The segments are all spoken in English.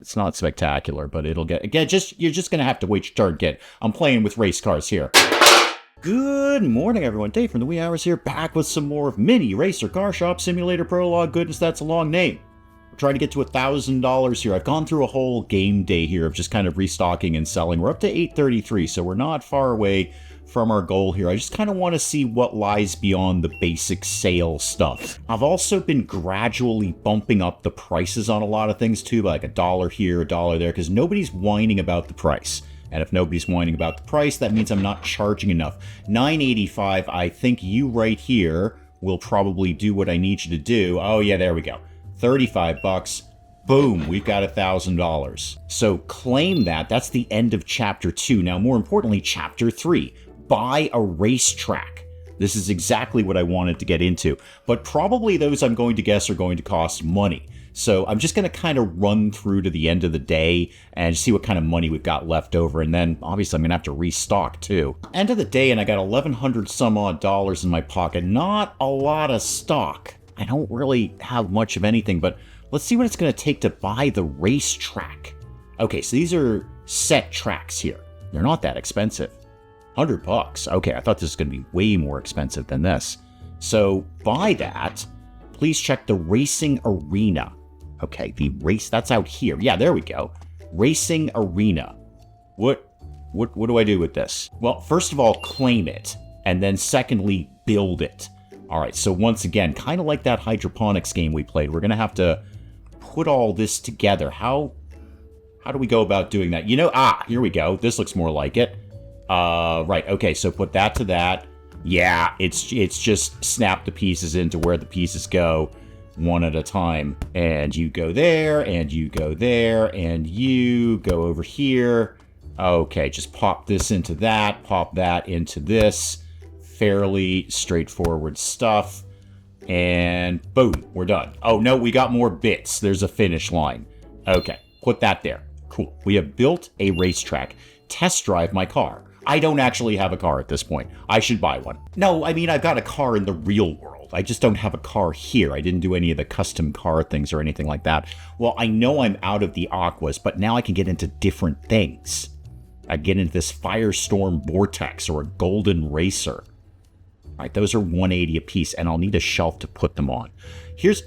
It's not spectacular, but it'll get... Again, you're just going to have to wait your turn, kid. I'm playing with race cars here. Good morning, everyone. Dave from the wee hours here, back with some more of Mini Racer Car Shop Simulator Prologue. Goodness, that's a long name. We're trying to get to $1,000 here. I've gone through a whole game day here of just kind of restocking and selling. We're up to 833, so we're not far away from our goal here. I just kind of want to see what lies beyond the basic sale stuff. I've also been gradually bumping up the prices on a lot of things too, like $1 here, $1 there, because nobody's whining about the price. And if nobody's whining about the price, that means I'm not charging enough. $9.85, I think you right here will probably do what I need you to do. Oh yeah, there we go. 35 bucks. Boom, we've got $1,000. So claim that. That's the end of Chapter 2. Now, more importantly, Chapter 3. Buy a racetrack. This is exactly what I wanted to get into. But probably those I'm going to guess are going to cost money. So I'm just going to kind of run through to the end of the day and see what kind of money we've got left over. And then, obviously, I'm going to have to restock, too. End of the day, and I got $1,100 some odd dollars in my pocket. Not a lot of stock. I don't really have much of anything, but let's see what it's going to take to buy the racetrack. Okay, so these are set tracks here. They're not that expensive. $100. Okay, I thought this was going to be way more expensive than this. So, buy that. Please check the racing arena. Okay, the race, that's out here. Yeah, there we go. Racing arena. What do I do with this? Well, first of all, claim it. And then secondly, build it. All right, so once again, kind of like that hydroponics game we played, we're going to have to put all this together. How do we go about doing that? You know, here we go. This looks more like it. Right, okay, so put that to that. Yeah, it's just snap the pieces into where the pieces go one at a time. And you go there, and you go there, and you go over here. Okay, just pop this into that, pop that into this. Fairly straightforward stuff. And boom, we're done. Oh, no, we got more bits. There's a finish line. Okay, put that there. Cool. We have built a racetrack. Test drive my car. I don't actually have a car at this point. I should buy one. No, I mean, I've got a car in the real world. I just don't have a car here. I didn't do any of the custom car things or anything like that. Well, I know I'm out of the Aquas, but now I can get into different things. I get into this Firestorm Vortex or a Golden Racer. All right, those are $180 a piece, and I'll need a shelf to put them on.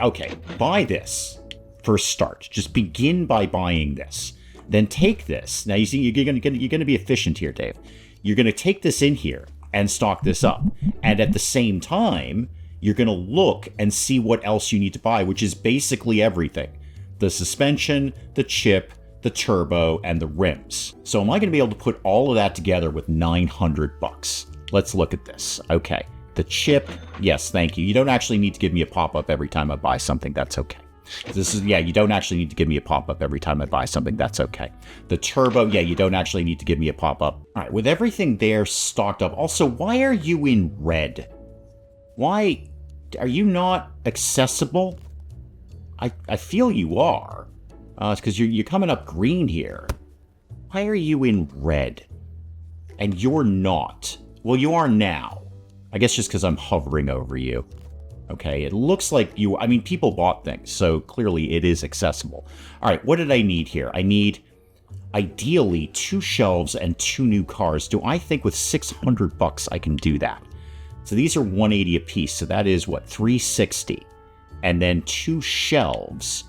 Okay, buy this for a start. Just begin by buying this. Then take this. Now, you see, you're going to be efficient here, Dave. You're going to take this in here and stock this up. And at the same time, you're going to look and see what else you need to buy, which is basically everything. The suspension, the chip, the turbo, and the rims. So am I going to be able to put all of that together with $900? Let's look at this. Okay. The chip, yes, thank you. You don't actually need to give me a pop-up every time I buy something. That's okay. You don't actually need to give me a pop-up every time I buy something. That's okay. The turbo, yeah, you don't actually need to give me a pop-up. All right, with everything there stocked up. Also, why are you in red? Why are you not accessible? I feel you are. It's because you're coming up green here. Why are you in red? And you're not. Well, you are now. I guess just because I'm hovering over you. Okay, it looks like people bought things, so clearly it is accessible. All right, what did I need here? I need, ideally, 2 shelves and 2 new cars. Do I think with $600 I can do that? So these are $180 a piece, so that is, what, $360. And then 2 shelves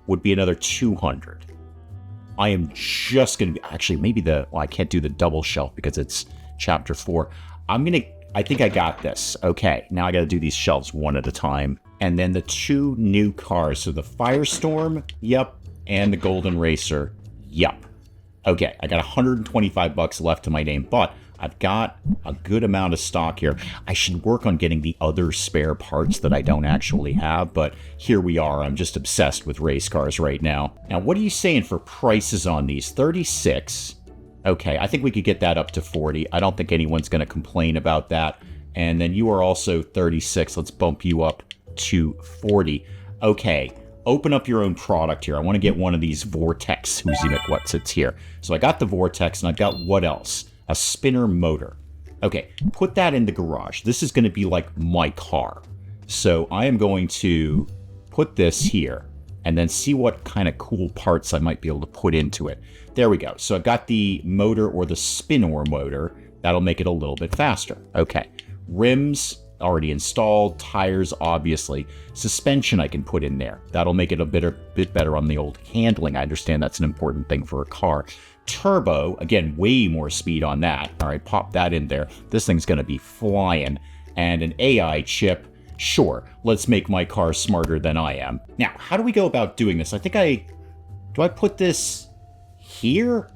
would be another $200. I am just going to be, actually, I can't do the double shelf because it's Chapter 4. I think I got this. Okay, now I got to do these shelves one at a time. And then the 2 new cars. So the Firestorm, yep, and the Golden Racer, yep. Okay, I got $125 left to my name, but I've got a good amount of stock here. I should work on getting the other spare parts that I don't actually have, but here we are. I'm just obsessed with race cars right now. Now, what are you saying for prices on these? 36. Okay, I think we could get that up to 40. I don't think anyone's going to complain about that. And then you are also 36. Let's bump you up to 40. Okay, open up your own product here. I want to get one of these Vortex what's here. So I got the Vortex, and I've got what else? A spinner motor. Okay, put that in the garage. This is going to be like my car. So I am going to put this here. and then see what kind of cool parts I might be able to put into it. There we go. So I've got the motor or the spin-oar motor. That'll make it a little bit faster. Okay. Rims already installed. Tires, obviously. Suspension I can put in there. That'll make it a bit better on the old handling. I understand that's an important thing for a car. Turbo, again, way more speed on that. All right, pop that in there. This thing's going to be flying. And an AI chip. Sure, let's make my car smarter than I am. Now, how do we go about doing this? Do I put this here?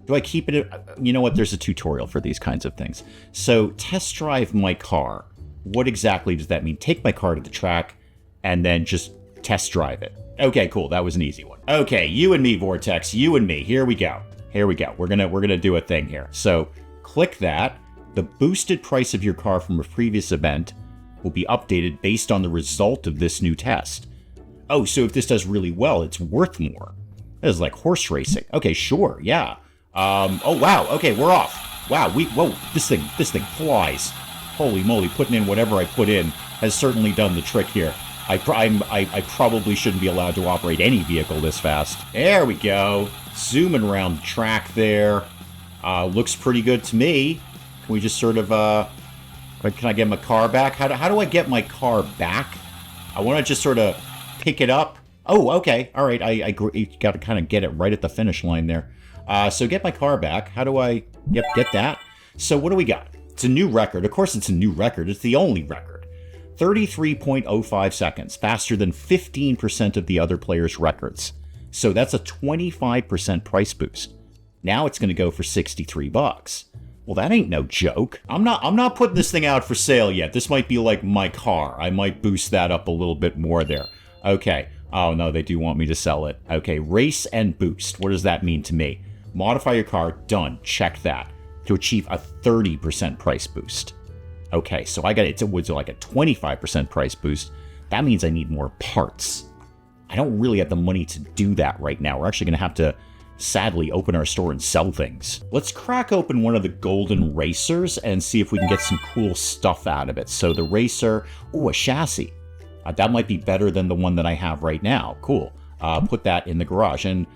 Do I keep it? You know what? There's a tutorial for these kinds of things. So, test drive my car. What exactly does that mean? Take my car to the track and then just test drive it. Okay, cool. That was an easy one. Okay, you and me, Vortex. You and me. Here we go. Here we go. We're gonna do a thing here. So, click that. The boosted price of your car from a previous event will be updated based on the result of this new test. Oh, so if this does really well, it's worth more. That is like horse racing. Okay, sure, yeah. Oh wow, okay, we're off. Wow, whoa, this thing flies. Holy moly, putting in whatever I put in has certainly done the trick here. I probably shouldn't be allowed to operate any vehicle this fast. There we go. Zooming around the track there. Looks pretty good to me. Can we just sort of, can I get my car back? How do I get my car back? I want to just sort of pick it up. Oh, okay. All right. I got to kind of get it right at the finish line there. So get my car back. How do I, get that? So what do we got? It's a new record. Of course it's a new record. It's the only record. 33.05 seconds, faster than 15% of the other players' records. So that's a 25% price boost. Now it's going to go for $63. Well, that ain't no joke. I'm not putting this thing out for sale yet. This might be like my car. I might boost that up a little bit more there. Okay. Oh, no, they do want me to sell it. Okay, race and boost. What does that mean to me? Modify your car. Done. Check that. To achieve a 30% price boost. Okay, so I got it. It was like a 25% price boost. That means I need more parts. I don't really have the money to do that right now. We're actually going to have to, sadly, open our store and sell things. Let's crack open one of the golden racers and see if we can get some cool stuff out of it. So the racer, oh, a chassis. That might be better than the one that I have right now. Cool. Put that in the garage. And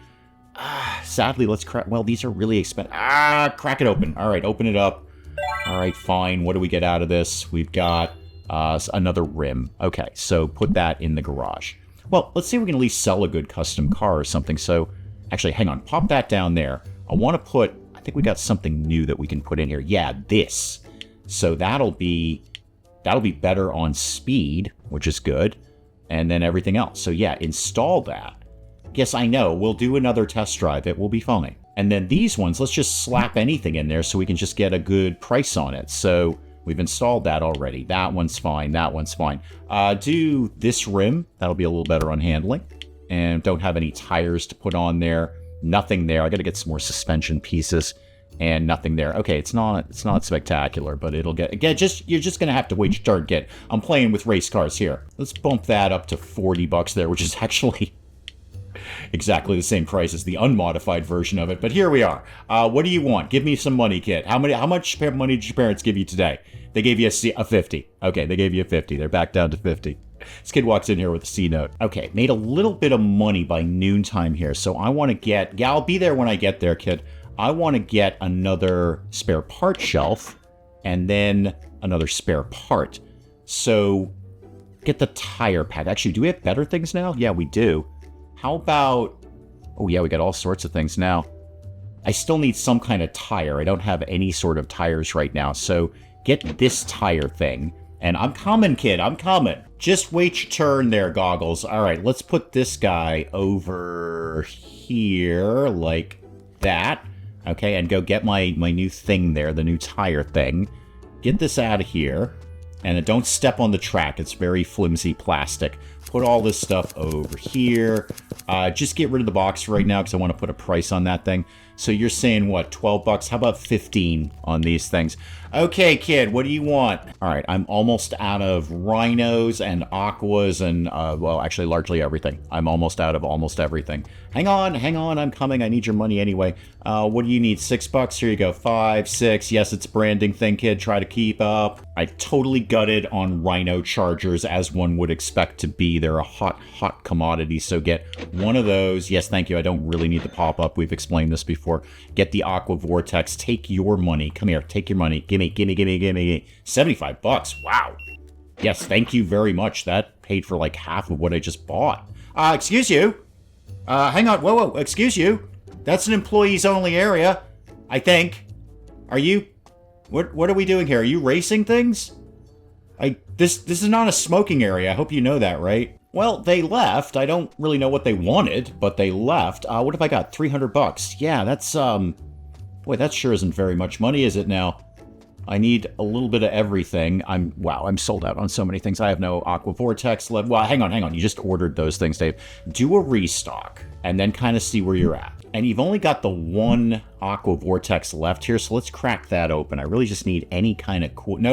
sadly, let's crack, well, these are really expensive. Crack it open. All right, open it up. All right, fine. What do we get out of this? We've got another rim. Okay, so put that in the garage. Well, let's see if we can at least sell a good custom car or something. So, actually, hang on. Pop that down there. I want to put, I think we got something new that we can put in here. Yeah, this. So that'll be better on speed, which is good. And then everything else. So yeah, install that. Yes, I know. We'll do another test drive. It will be fine. And then these ones, let's just slap anything in there so we can just get a good price on it. So we've installed that already. That one's fine. That one's fine. Do this rim. That'll be a little better on handling. And don't have any tires to put on there. Nothing there. I got to get some more suspension pieces. And nothing there. Okay, it's not spectacular, but it'll get... Again, you're just going to have to wait your turn, kid. I'm playing with race cars here. Let's bump that up to $40 there, which is actually exactly the same price as the unmodified version of it. But here we are. What do you want? Give me some money, kid. How much money did your parents give you today? They gave you a 50. Okay, they gave you a 50. They're back down to 50. This kid walks in here with a C note. Okay, made a little bit of money by noontime here, so I want to get... Yeah, I'll be there when I get there, kid. I want to get another spare part shelf and then another spare part. So get the tire pad. Actually, do we have better things now? Yeah, we do. How about... Oh, yeah, we got all sorts of things now. I still need some kind of tire. I don't have any sort of tires right now. So get this tire thing. And I'm coming, kid. I'm coming. Just wait your turn there, Goggles. All right, let's put this guy over here like that. Okay, and go get my new thing there, the new tire thing. Get this out of here. And then don't step on the track. It's very flimsy plastic. Put all this stuff over here. Just get rid of the box right now because I want to put a price on that thing. So you're saying, what, $12? How about 15 on these things? Okay, kid, what do you want? All right, I'm almost out of rhinos and aquas and, well, actually largely everything. I'm almost out of almost everything. Hang on, I'm coming. I need your money anyway. What do you need? $6? Here you go. 5, 6. Yes, it's a branding thing, kid. Try to keep up. I totally gutted on rhino chargers as one would expect to be commodity. They're a hot commodity. So get one of those. Yes, thank you. I don't really need the pop-up. We've explained this before. Get the Aqua Vortex. Take your money. Come here. Take your money. Gimme. 75 bucks. Wow. Yes, thank you very much. That paid for like half of what I just bought. Excuse you. Hang on. Whoa. Excuse you. That's an employees-only area, I think. Are you... What are we doing here? Are you racing things? This is not a smoking area. I hope you know that, right? Well, they left. I don't really know what they wanted, but they left. What have I got? 300 bucks. Yeah, that's, boy, that sure isn't very much money, is it now? I need a little bit of everything. Wow, I'm sold out on so many things. I have no Aqua Vortex left. Well, hang on. You just ordered those things, Dave. Do a restock, and then kind of see where you're at. And you've only got the one Aqua Vortex left here, so let's crack that open. I really just need any kind of cool... No.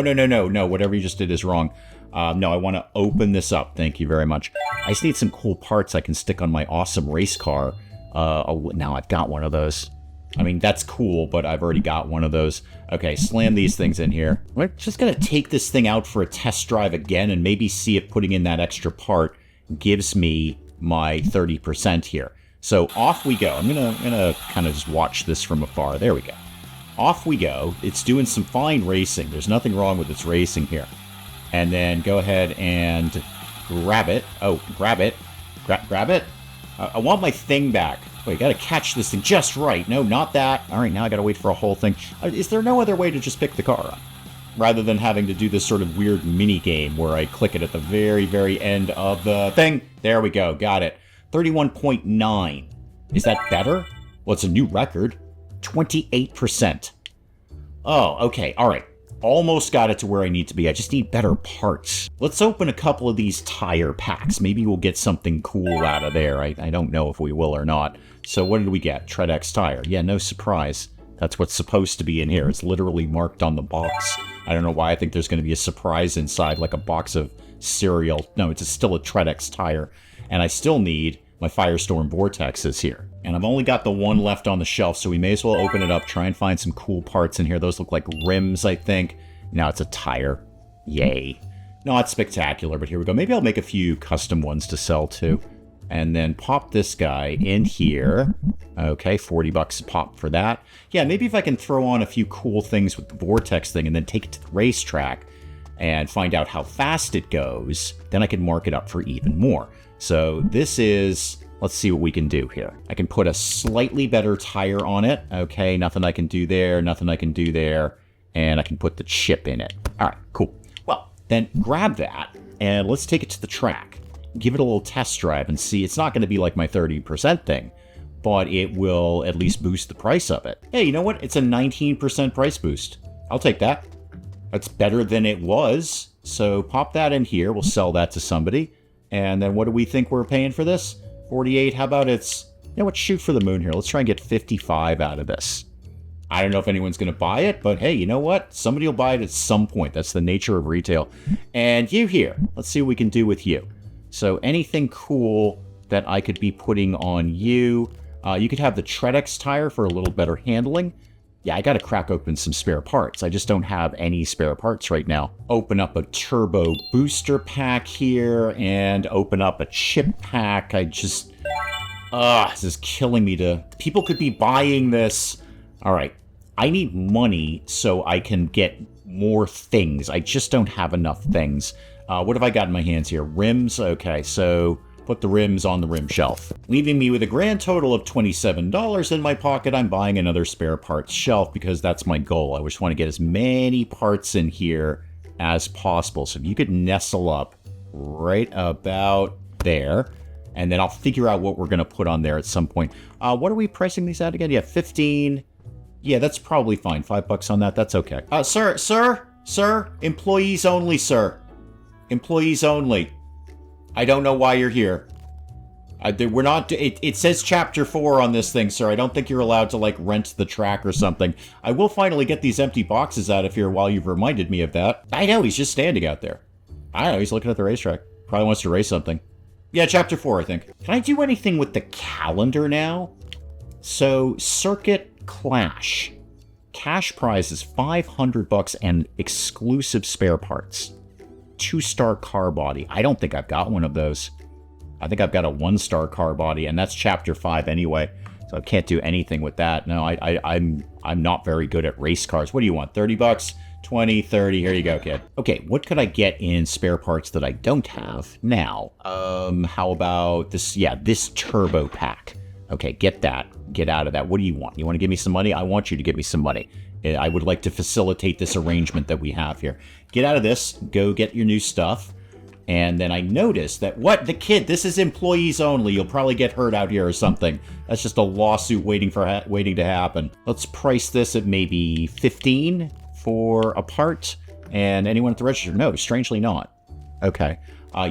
Whatever you just did is wrong. No, I want to open this up. Thank you very much. I just need some cool parts I can stick on my awesome race car. Now I've got one of those. I mean, that's cool, but I've already got one of those. Okay, slam these things in here. We're just going to take this thing out for a test drive again and maybe see if putting in that extra part gives me my 30% here. So off we go. I'm gonna kind of just watch this from afar. There we go. Off we go. It's doing some fine racing. There's nothing wrong with its racing here. And then go ahead and grab it. Oh, grab it. Grab it. I want my thing back. Wait, gotta catch this thing just right. No, not that. All right, now I gotta wait for a whole thing. Is there no other way to just pick the car up? Rather than having to do this sort of weird mini game where I click it at the very, very end of the thing. There we go. Got it. 31.9. Is that better? Well, it's a new record. 28%. Oh, okay. All right. Almost got it to where I need to be. I just need better parts. Let's open a couple of these tire packs. Maybe we'll get something cool out of there. I don't know if we will or not. So what did we get? TreadX tire. Yeah, no surprise. That's what's supposed to be in here. It's literally marked on the box. I don't know why I think there's going to be a surprise inside, like a box of cereal. No, it's still a TreadX tire. And I still need my Firestorm Vortexes here. And I've only got the one left on the shelf, so we may as well open it up, try and find some cool parts in here. Those look like rims, I think. Now it's a tire. Yay. Not spectacular, but here we go. Maybe I'll make a few custom ones to sell too. And then pop this guy in here. Okay, 40 bucks a pop for that. Yeah, maybe if I can throw on a few cool things with the Vortex thing and then take it to the racetrack and find out how fast it goes, then I can mark it up for even more. So this is, let's see what we can do here. I can put a slightly better tire on it. Okay, nothing I can do there, nothing I can do there. And I can put the chip in it. All right, cool. Well, then grab that and let's take it to the track. Give it a little test drive and see. It's not going to be like my 30% thing, but it will at least boost the price of it. Hey, you know what? It's a 19% price boost. I'll take that. That's better than it was. So pop that in here. We'll sell that to somebody. And then what do we think we're paying for this? 48. How about it's... You know what? Shoot for the moon here. Let's try and get 55 out of this. I don't know if anyone's going to buy it, but hey, you know what? Somebody will buy it at some point. That's the nature of retail. And you here. Let's see what we can do with you. So anything cool that I could be putting on you. You could have the TreadX tire for a little better handling. Yeah, I got to crack open some spare parts. I just don't have any spare parts right now. Open up a turbo booster pack here and open up a chip pack. I just... this is killing me to... People could be buying this. All right. I need money so I can get more things. I just don't have enough things. What have I got in my hands here? Rims? Okay, so... Put the rims on the rim shelf. Leaving me with a grand total of $27 in my pocket, I'm buying another spare parts shelf because that's my goal. I just want to get as many parts in here as possible. So if you could nestle up right about there, and then I'll figure out what we're going to put on there at some point. What are we pricing these at again? Yeah, 15. Yeah, that's probably fine. $5 on that. That's okay. Sir, employees only, sir. Employees only. I don't know why you're here. We're not... It says Chapter 4 on this thing, sir. I don't think you're allowed to, like, rent the track or something. I will finally get these empty boxes out of here while you've reminded me of that. I know, he's just standing out there. I don't know, he's looking at the racetrack. Probably wants to race something. Yeah, Chapter 4, I think. Can I do anything with the calendar now? So, Circuit Clash. Cash prize is $500 and exclusive spare parts. 2-star car body. I don't think I've got one of those. I think I've got a 1-star car body, and that's Chapter 5 anyway. So I can't do anything with that. No, I'm not very good at race cars. What do you want? 30 bucks? 20, 30. Here you go, kid. Okay, what could I get in spare parts that I don't have now? How about this? Yeah, this turbo pack. Okay, get that. Get out of that. What do you want? You want to give me some money? I want you to give me some money. I would like to facilitate this arrangement that we have here. Get out of this. Go get your new stuff. And then I noticed that, what? The kid, this is employees only. You'll probably get hurt out here or something. That's just a lawsuit waiting to happen. Let's price this at maybe 15 for a part. And anyone at the register? No, strangely not. Okay.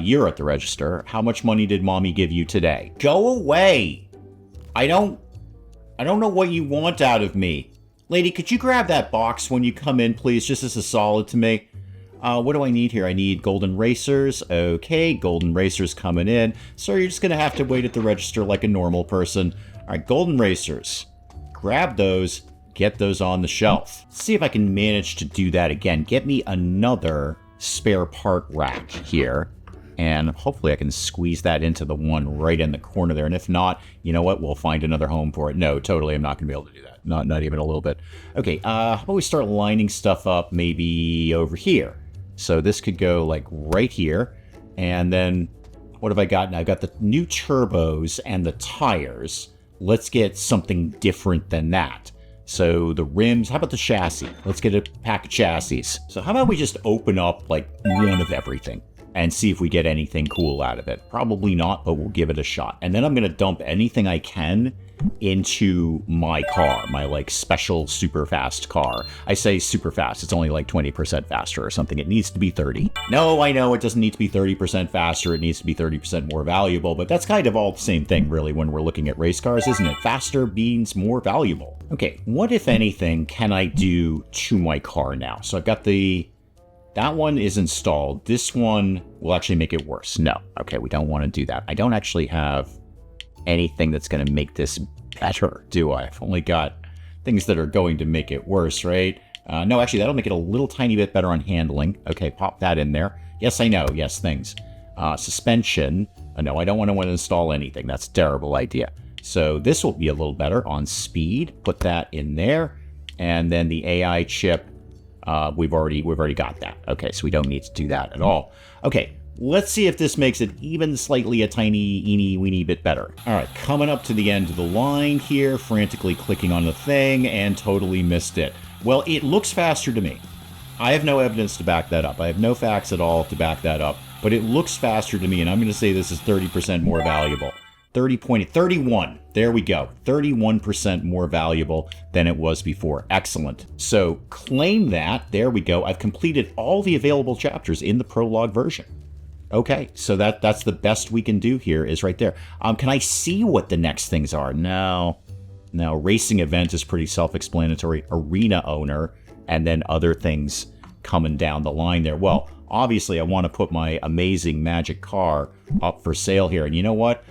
You're at the register. How much money did mommy give you today? Go away. I don't know what you want out of me. Lady, could you grab that box when you come in, please, just as a solid to me? What do I need here? I need golden racers. Okay, golden racers coming in. So you're just going to have to wait at the register like a normal person. All right, golden racers. Grab those. Get those on the shelf. Let's see if I can manage to do that again. Get me another spare part rack here. And hopefully I can squeeze that into the one right in the corner there. And if not, you know what? We'll find another home for it. No, totally, I'm not going to be able to do that. Not even a little bit. Okay, how about we start lining stuff up maybe over here? So this could go like right here. And then what have I got now? I've got the new turbos and the tires. Let's get something different than that. So the rims, how about the chassis? Let's get a pack of chassis. So how about we just open up like one of everything and see if we get anything cool out of it? Probably not, but we'll give it a shot. And then I'm going to dump anything I can into my car, my like special super fast car. I say super fast, it's only like 20% faster or something. It needs to be 30. No, I know it doesn't need to be 30% faster. It needs to be 30% more valuable, but that's kind of all the same thing really when we're looking at race cars, isn't it? Faster means more valuable. Okay, what if anything can I do to my car now? So I've got that one is installed. This one will actually make it worse. No, okay, we don't want to do that. I don't actually have anything that's going to make this better, do I? I've only got things that are going to make it worse, right? No, actually, that'll make it a little tiny bit better on handling. Okay, pop that in there. Yes, I know. Yes, things. Suspension. No, I don't want to install anything. That's a terrible idea. So this will be a little better on speed. Put that in there. And then the AI chip, we've already got that. Okay, so we don't need to do that at all. Okay. Let's see if this makes it even slightly a tiny, eeny-weeny bit better. All right, coming up to the end of the line here, frantically clicking on the thing, and totally missed it. Well, it looks faster to me. I have no evidence to back that up. I have no facts at all to back that up, but it looks faster to me, and I'm going to say this is 30% more valuable. 31. There we go. 31% more valuable than it was before. Excellent. So claim that. There we go. I've completed all the available chapters in the prologue version. Okay, so that's the best we can do here is right there. Can I see what the next things are? No. Racing event is pretty self-explanatory. Arena owner, and then other things coming down the line there. Well, obviously I want to put my amazing magic car up for sale here. And you know what?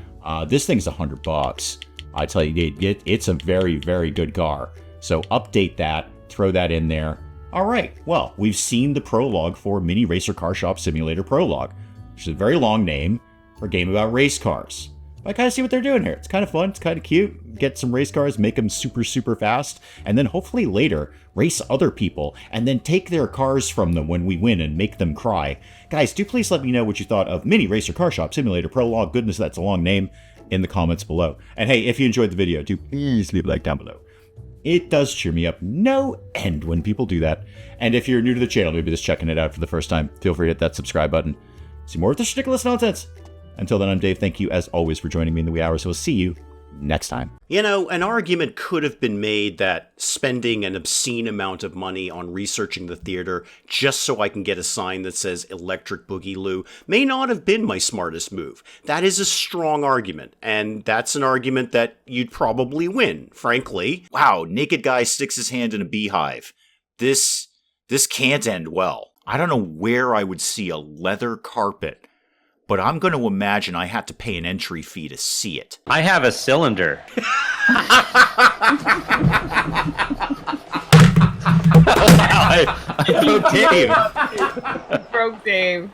This thing's $100. I tell you, it's a very, very good car. So update that, throw that in there. All right, well, we've seen the prologue for Mini Racer Car Shop Simulator Prologue, which is a very long name for a game about race cars. I kind of see what they're doing here. It's kind of fun. It's kind of cute. Get some race cars, make them super, super fast, and then hopefully later race other people and then take their cars from them when we win and make them cry. Guys, do please let me know what you thought of Mini Racer Car Shop Simulator Prologue. Goodness, that's a long name, in the comments below. And hey, if you enjoyed the video, do please leave a like down below. It does cheer me up no end when people do that. And if you're new to the channel, maybe just checking it out for the first time, feel free to hit that subscribe button. See more of this ridiculous nonsense. Until then, I'm Dave. Thank you, as always, for joining me in the wee hours. So we'll see you next time. You know, an argument could have been made that spending an obscene amount of money on researching the theater just so I can get a sign that says Electric Boogaloo may not have been my smartest move. That is a strong argument, and that's an argument that you'd probably win, frankly. Wow, naked guy sticks his hand in a beehive. This can't end well. I don't know where I would see a leather carpet, but I'm going to imagine I had to pay an entry fee to see it. I have a cylinder. I broke Dave. Broke Dave.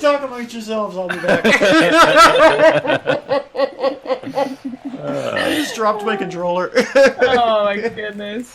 Talk amongst yourselves, I'll be back. I just dropped my controller. Oh my goodness.